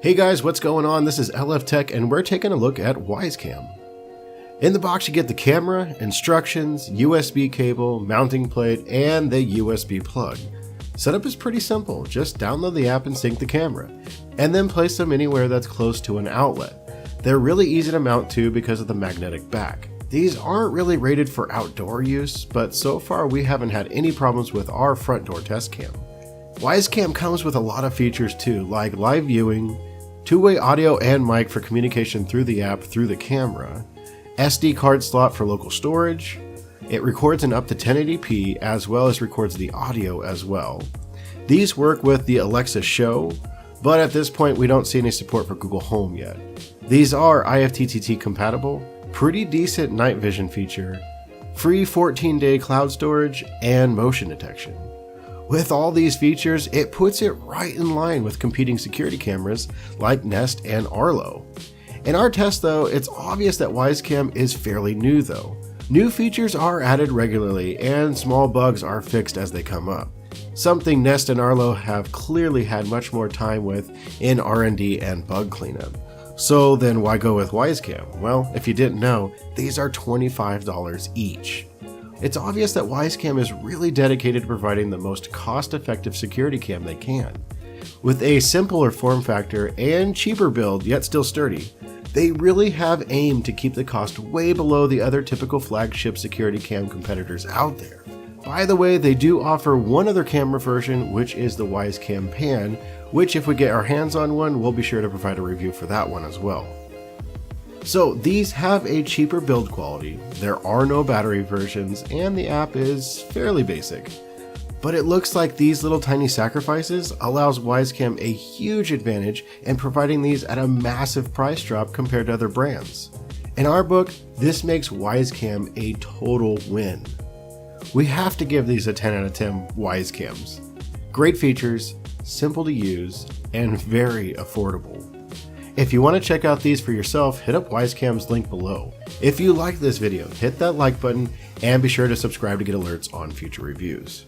Hey guys, what's going on? This is LF Tech and we're taking a look at Wyze Cam. In the box you get the camera, instructions, USB cable, mounting plate, and the USB plug. Setup is pretty simple, just download the app and sync the camera, and then place them anywhere that's close to an outlet. They're really easy to mount to because of the magnetic back. These aren't really rated for outdoor use, but so far we haven't had any problems with our front door test cam. Wyze Cam comes with a lot of features too, like live viewing, two-way audio and mic for communication through the app through the camera, SD card slot for local storage. It records in up to 1080p as well as records the audio as well. These work with the Alexa Show, but at this point we don't see any support for Google Home yet. These are IFTTT compatible, pretty decent night vision feature, free 14-day cloud storage, and motion detection. With all these features, it puts it right in line with competing security cameras like Nest and Arlo. In our test though, it's obvious that Wyze Cam is fairly new though. New features are added regularly and small bugs are fixed as they come up. Something Nest and Arlo have clearly had much more time with in R&D and bug cleanup. So then why go with Wyze Cam? Well, if you didn't know, these are $25 each. It's obvious that Wyze Cam is really dedicated to providing the most cost-effective security cam they can. With a simpler form factor and cheaper build, yet still sturdy, they really have aimed to keep the cost way below the other typical flagship security cam competitors out there. By the way, they do offer one other camera version, which is the Wyze Cam Pan, which if we get our hands on one, we'll be sure to provide a review for that one as well. So these have a cheaper build quality, there are no battery versions, and the app is fairly basic. But it looks like these little tiny sacrifices allows Wyze Cam a huge advantage in providing these at a massive price drop compared to other brands. In our book, this makes Wyze Cam a total win. We have to give these a 10 out of 10 Wyze Cams. Great features, simple to use, and very affordable. If you want to check out these for yourself, hit up Wyze Cam's link below. If you liked this video, hit that like button and be sure to subscribe to get alerts on future reviews.